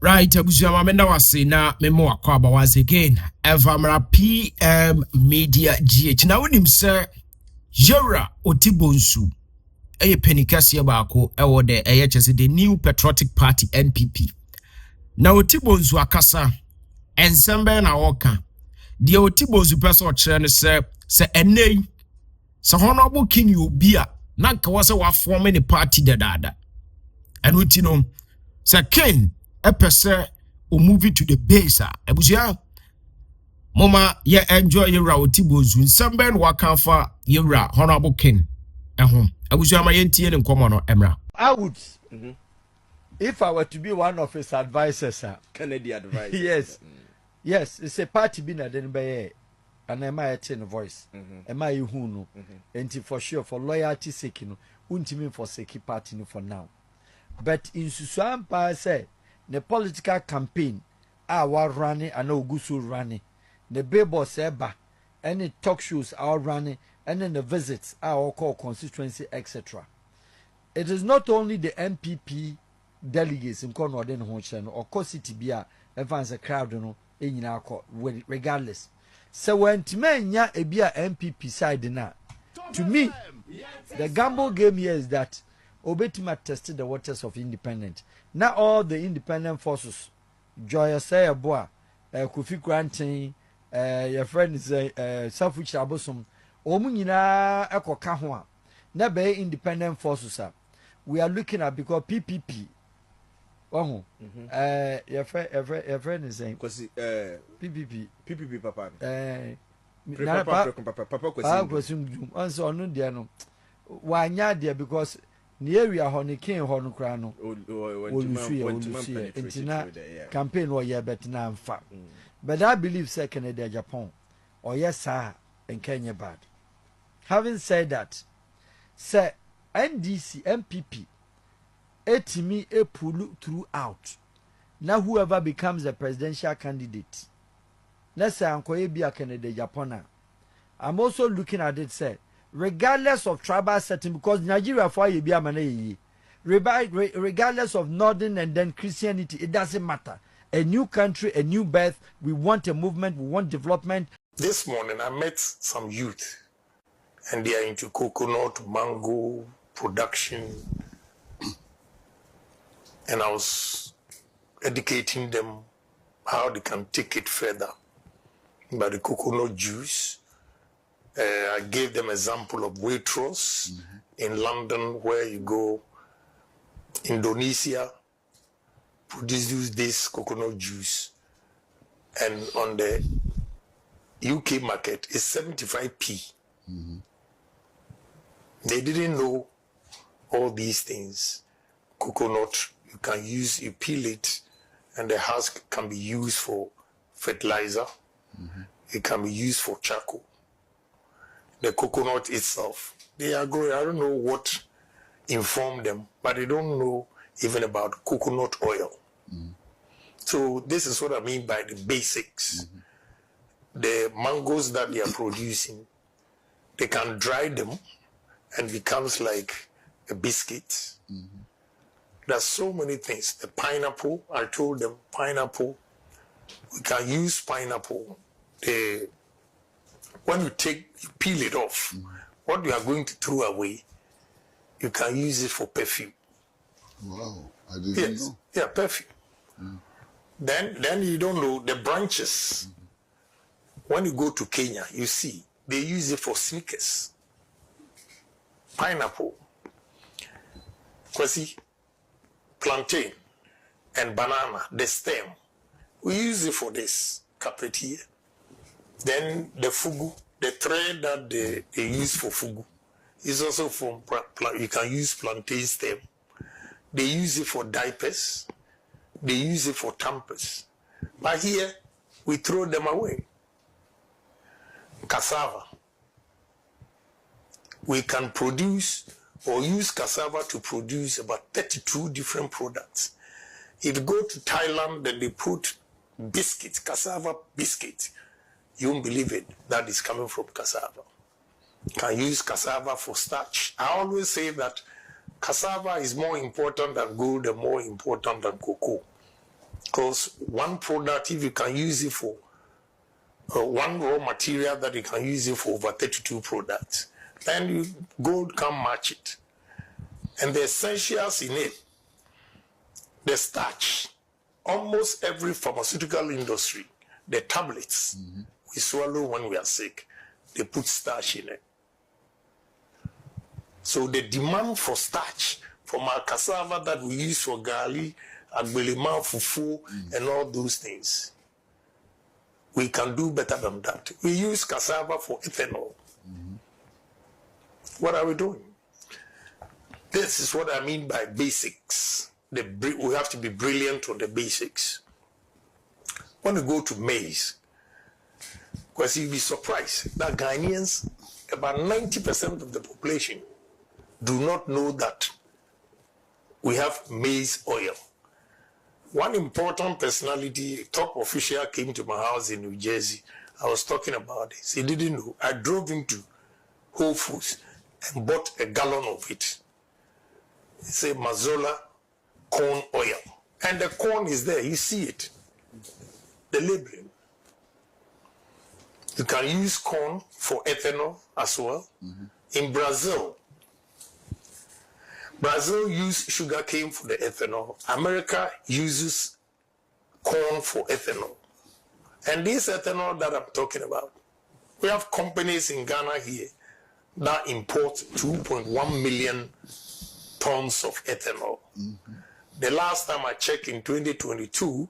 Right, Abusua Menda wase na memo akwaba once again. Evamra PM Media GH. Na wonim se Yura Oti Bonsu. Eye penikasi baako ewo de eye chese the New Patriotic Party NPP. Na Oti Bonsu akasa ensembe na woka. The Oti Bonsu pese o kire ne se enei se honorable king obi a na nka wose wa form any party dada. And uti no se king a person who move it to the base. Ebusia mama ye enjoy your Oti Bonsu nsamba no waka fa yewra honorable king ebusia ma yentie ne nkomo no emra. I would if I were to be one of his advisors, Kennedy advisor. Yes, it's a party been at the and am I a voice? Am I who no? And for sure for loyalty sake, no, ultimate for sake party no for now. But in Susan Pa say the political campaign are running and no gusu running. The billboards eba any talk shows are running and then the visits are all called constituency, etc. It is not only the MPP delegates in Cornwall or City Bia advance a crowd no in our regardless. So when Timenya a Bia MPP side na to me the gamble game here is that Obetima tested the waters of independent. Not all the independent forces. Joya say boy, Kofi Granting, your friend is Safuchi Abosom, Omunina Eko Kahua. Never independent forces. We are looking at because PPP. Oh, your friend is saying PPP Papa. Papa question answer no dia no. Wanya dia because the area honey king honey crano intina campaign or yeah but now fa but I believe second Agyapong or yes sir and Kenya bad. Having said that, sir NDC MPP etimi e pull throughout. Now whoever becomes a presidential candidate, let's say Ankoye Bia Kennedy Japona. I'm also looking at it say regardless of tribal setting, because Nigeria for you be a man, regardless of northern and then Christianity, it doesn't matter. A new country, a new birth. We want a movement. We want development. This morning I met some youth, and they are into coconut, mango production, and I was educating them how they can take it further by the coconut juice. I gave them example of Waitrose in London, where you go. Indonesia produces this coconut juice, and on the UK market is 75p. They didn't know all these things. Coconut, you can use, you peel it, and the husk can be used for fertilizer. It can be used for charcoal. The coconut itself, they are growing. I don't know what informed them, but they don't know even about coconut oil. So this is what I mean by the basics. The mangoes that they are producing, they can dry them and becomes like a biscuit. There's so many things. The pineapple, I told them, pineapple, we can use pineapple. When you peel it off, what you are going to throw away, you can use it for perfume. Wow, I didn't know. Yeah, perfume. Then you don't know the branches. When you go to Kenya, you see they use it for sneakers. Pineapple, kwasi, plantain, and banana, the stem. We use it for this carpet here. Then the fugu, the thread that they use for fugu, is also from, you can use plantain stem. They use it for diapers. They use it for tampers. But here, we throw them away. Cassava. We can produce or use cassava to produce about 32 different products. If you go to Thailand, then they put biscuits, cassava biscuits. You won't believe it. That is coming from cassava. Can use cassava for starch. I always say that cassava is more important than gold and more important than cocoa. Because one product, if you can use it for one raw material that you can use it for over 32 products, then you gold can match it. And the essentials in it, the starch, almost every pharmaceutical industry, the tablets we swallow when we are sick, they put starch in it. So the demand for starch from our cassava that we use for garli, agbelema, fufu, and all those things, we can do better than that. We use cassava for ethanol. What are we doing? This is what I mean by basics. We have to be brilliant on the basics. When we go to maize, because you'll be surprised that Ghanaians, about 90% of the population, do not know that we have maize oil. One important personality, top official, came to my house in New Jersey. I was talking about this. He didn't know. I drove him to Whole Foods and bought a gallon of it. He said Mazola corn oil. And the corn is there. You see it. The labeling. You can use corn for ethanol as well. In Brazil uses sugarcane for the ethanol. America uses corn for ethanol. And this ethanol that I'm talking about, we have companies in Ghana here that import 2.1 million tons of ethanol. The last time I checked in 2022,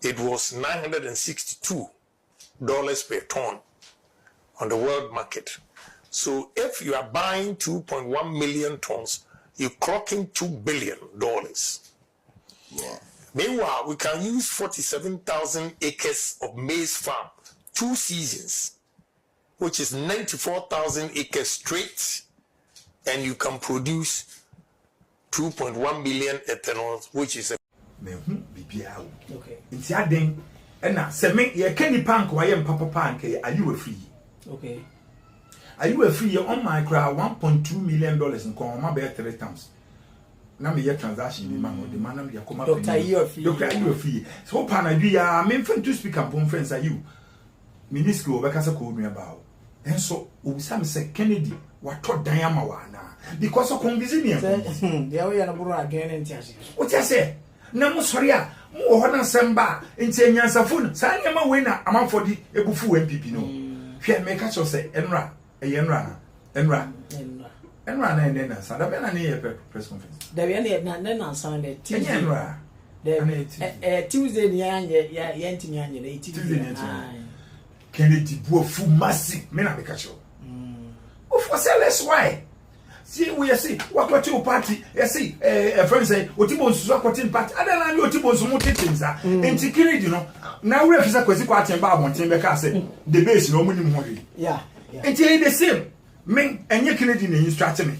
it was $962 per ton on the world market. So if you are buying 2.1 million tons, you're clocking $2 billion. Wow. Meanwhile, we can use 47,000 acres of maize farm, 2 seasons, which is 94,000 acres straight, and you can produce 2.1 million ethanol, which is a okay. It's adding, and now, say, make your candy punk, why am Papa Punk, are you a free? Okay. Are you a free on my crowd $1.2 million in Koma Bear 3 times? Now, me your transaction, the man, the man, you come up. Doctor, you are free. Doctor, you are free. So, Pana, we are meant to speak upon friends. Are you? Minisco, Bacasa called me about. And so, Usam said, Kennedy, what taught Diamawana? Because of conviction. There we are again in Tiasi. What I say? No, sorry, more than Samba in 10 years of phone. Sanya winner among for the Ebufu MPP. No, she make us say, Enra. Enra, and then answer. The man near press conference. The man then answer Tuesday, Tuesday, Kennedy Bofu massive, men are catch. Of course, less why. See, we see what your party, see, a friend say, Oti Bonsu, what in part, I don't know Oti Bonsu, what it is, and security, you know. Now we have a question, and Bob on Timber say, the base, no money. Yeah. And tell the same. Men and your Canadian instructed me.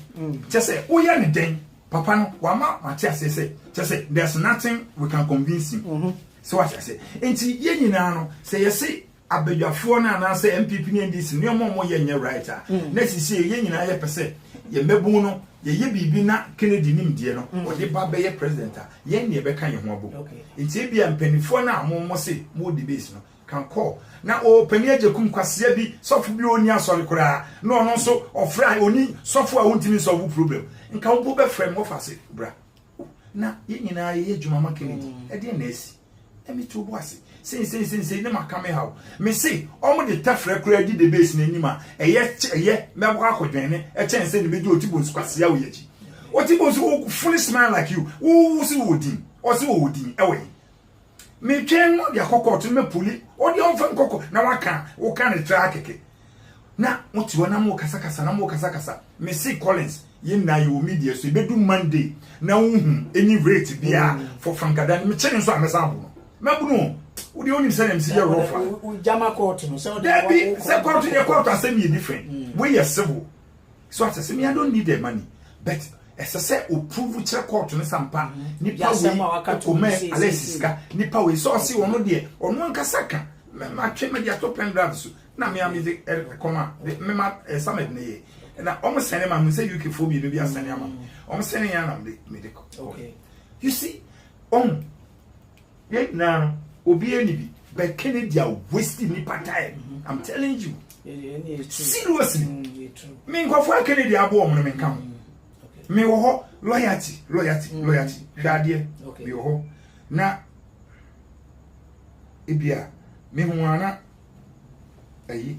Just say, oh, yeah, then, Papa, Wama, my chest say, just say, there's nothing we can convince him. So what I say, and see, Yenano, say, you see, I beg your phone and I say, MPP and this, no more yen writer. Let's see, Yen, I per se, ye mebuno, ye be not Canadian, dear, or the Baba president, Yen, ye became your mobile. It's a be and penny for now, more say, more debase. Can call now o penyeje kum kwase bi sofu bi oni asori kura no no so ofra oni sofu a wontimi solve problem nka wo be frame wo fase bra na ye nyina ye djuma makeni e de na esi e mi to bo ase sin ne makame hawo me say omo de tafra kura di the base na nyima eye mebo akodwene e chen se ne be di Oti Bonsu kwase ya wo yeji Oti Bonsu fully smile like you wo si wodin o si wodin e we me twen no dia kokot me puli o dia onfa kokko na waka wo kan ne tra keke na moti wona mo kasa na mo kasa me see Collins ye na yo media so be do Monday na unhu any rate bia for frankadan me chen so amesa bu no mabuno wo dia onim se na msi ye rofa u jama court no so there be se court ye court asem ye different we ye civil so at say me I don't need the money but ese se o prove che court no sampa nipa we ko me alesiska nipa we so si wono de ono nkasaka ma twe me dia to pendrive so na me am de koma me ma summit ne ye na omo sene ma me say UK for me bi asane ama omo sene ya na me de okay you see now obi any bi but Kennedy are wasting nipa time. I'm telling you. Seriously. Me go for Kennedy abo omo no me kan. Me wo ho loyalty. Dadie. Me wo ho. Na ebia me ho ana ayi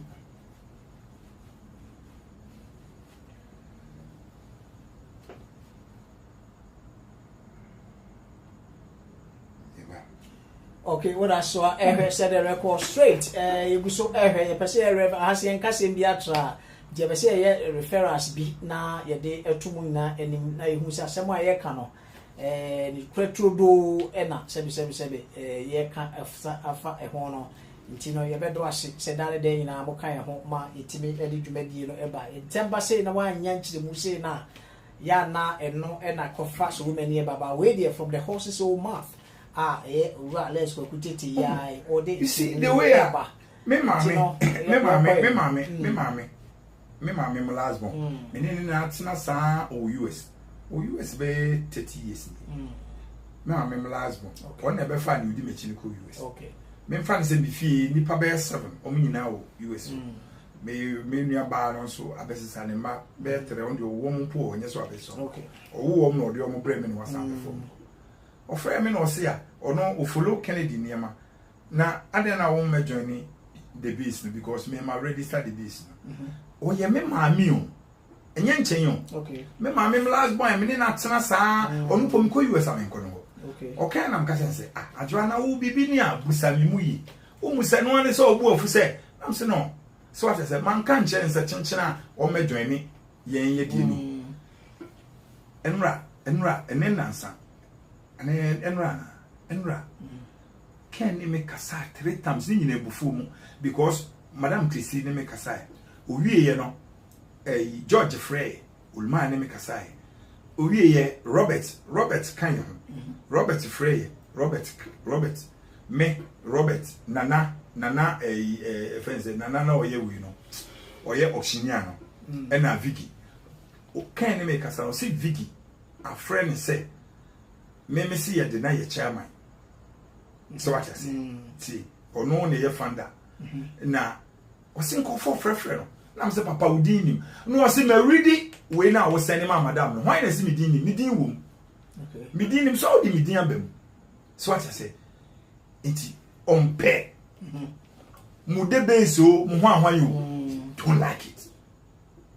okay, what I saw, said the record straight. You so you per se has yan kasem biatra. Je say referrals bi na ye de etumu na enim na ehu sa asem a ye ka no. Ni kretro do na sebi ye ka afa ehon no. Nti no ye bedo ase se dare de nyina mo kan ehon ma etimi edi dwumadi no eba. Ntemba say na wan nyanchire mu say na ya na eno na kofa so many baba we there from the horse's own mouth. Let's go to you see the way me mama last born me na tina sa o US be 30 years me mama last born on na be fa ni udi me chini ko US okay me fa ni se bi fi nipa be 7 o me nyina o US me nua ba no so abesisa ne ma be 3 on de wo mo po onye so abeso okay o wo mo no de o mo bre me no wasa before o frɛ me no se a ono o follow Kennedy niema na ade na wo me join the base because me ma register the base o ye me ma mi o enye nchen yo okay me ma me last boy me na tena saa onu pom ko US amen ko no okay okay na mka se adwa na wo bibi ni abusa mi mu yi o musa no ane so obu ofu se am se no so what say man kan che nse chenchena o me join ni yen ye die ni enra enenansa enra can ni me kasa 3 times ni nyina ebufu mu because madam Christy ni me kasa o wie ye no George Frey ulma ni me kasa o wie ye Robert kan yo Robert Frey Robert me Robert nana friends nana na oye wi no oye okshinia no na Vicky o kan ni me kasa o si Vicky a friend say me see ya deny your chairman. So what I say? See, or no ne ye founder. Na wasin ko for frefre. Na say papa udini. No wasin me ready we na wo send ma madam no. Why na see me din wom. Okay. Me din him so di me din abem. So what I say? Enti ompe. Mu de be so mu hwan you. Don't like it.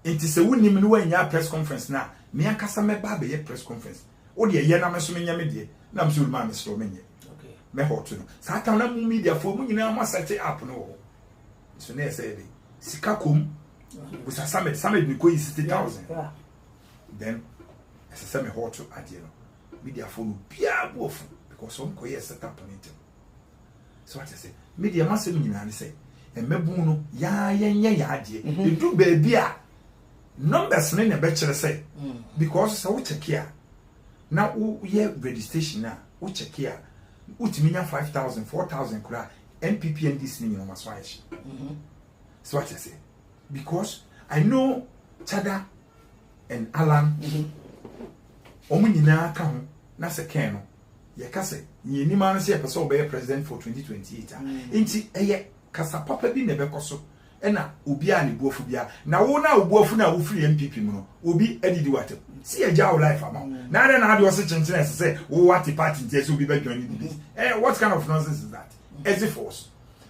Enti se wonim no anya press conference na me akasa me ba be press conference. O de ye na me so me nya me de na me so ma me so me nye okay me hot no sa ta na mu media fo mu nyina ma set up no so na say dey sika kom we sa summit ni ko 60,000 then as say me hot adie no media fo no bia bofu because some ko ye set up on it so what I say media ma se nyina ne say e mebu no ya yenye ya adie e du ba bia numbers ne na be kire say because so we check here now we registration na we check here utiminya 5,000 4,000 kura NPP and this thing on maswash so what I say because I know Chada and Alan omunyina ka ho na se ken no ye ka se ye ni ma no se person be president for 2028 enti eye kasa papa bi na be koso ena obi a ne buofu bia na wo na obuofu na wo free MPP mu no obi adidi watem see a jaw life amount na na ade wose chenchen say wo what party ntia so obi be join this what kind of nonsense is that as if force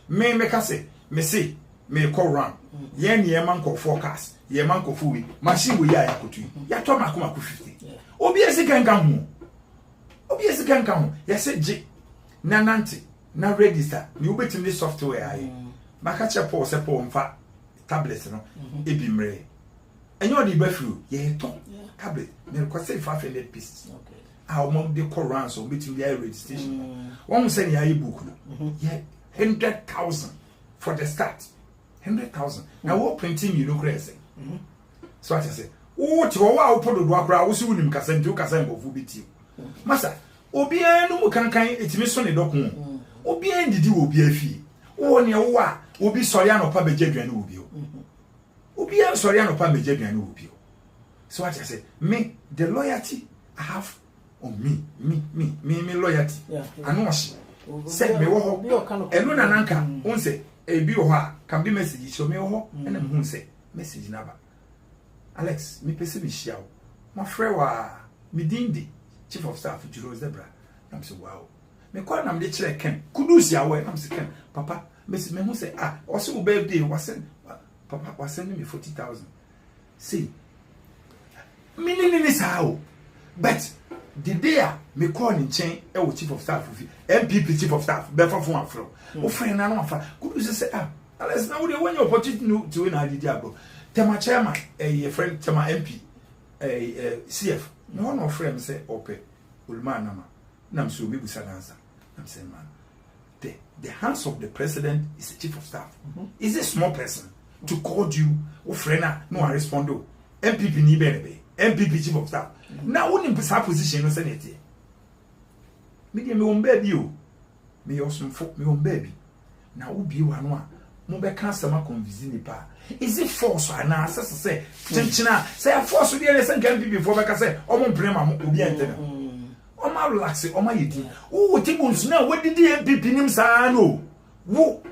me ka say me say me call run ye ne man ko forecast ye man ko fu wi machine we ya yakotu ya to makoma ko 50 obi esikan kan ho ye say je na nante na register ni obetim software ayi maka che Paul se Paul mfa tablet no ebi mre enyo di ba fru ye to tablet me ko say 500 pieces okay how mom de Quran so meeting their registration one say ni ayi book no ye 100,000 for the start 100,000 now what printing you know crazy so I say o ti wo wa opodo do akra wo si wunim kasa nti wo kasa mbofu biti masa obi anu mu kankan etimi so ne dokun obi andidi obi afi wo ne wo a obi sori anopa bejeduane obi obi an sori anopa bejeduane obi so what I say me the loyalty I have on me loyalty I know she se me wo ho eno na nanka unse ebi wo ha can be message so me wo ho ena me hu se message na ba Alex me pese bi hia wo ma frɛ wa me dindi chief of staff Juro Zebra nam se wow me kwa nam de kire ken kudus ya wo nam se ken papa me hu se also wo birthday wasen papa wasen me 40,000 see me ni sao but the day me call in chain e wo chief of staff MPP chief of staff be fa fun afro o friend na no afa kudus say Alex na wo dey when your opportunity to win adidi abo tema chairman your friend tema MP CF no one of friend say ope ulma nama nam so be busa dancer I'm saying man the hands of the president is the chief of staff is a small person to call you o friend no one respond MPP ni be MPP chief of staff now won in position no senate me dey me won baby o me osumfo me won baby na wo bi wa no a mo be kan sama convince ni pa is it force ana say chenchina say force dey listen kan MPP for be ka say o mo prema mo obi ente o ma relax o ma yedi o Oti Bonsu na wo didi MPP nim saa no wo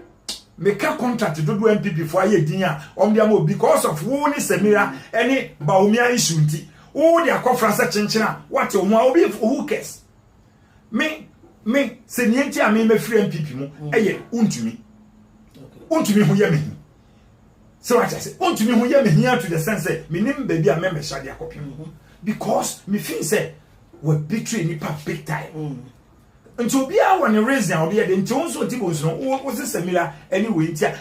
make a contract do MPP for ayedin a o me am because of wo ni Samira any Baumia issue nti o dey akofra chenchina what o mo obi who cares me se nienti a me free MPP mo eye untumi hu ye me so what I say untumi hu ye me here to the sense say me nim baby a me shade akopim because me feel say we betray ni pa big time until be a one reason obi e nti won so Oti Bonsu no wo se Samira anyway nti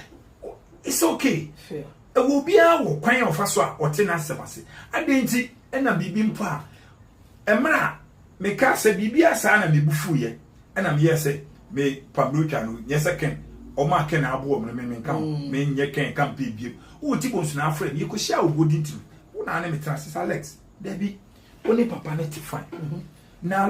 it's okay e wo bi a wo kwan of so a ote na semase adenti e na bibi mpo a emra me ka se bibi asa na me bufu ye e na me yese me Pablo no yese ken o ma ken abo me nka me nye ken kan bibie Oti Bonsu na afre ye ko sha wo godinti wo na na me trans Alex debi oni papa na ti fine na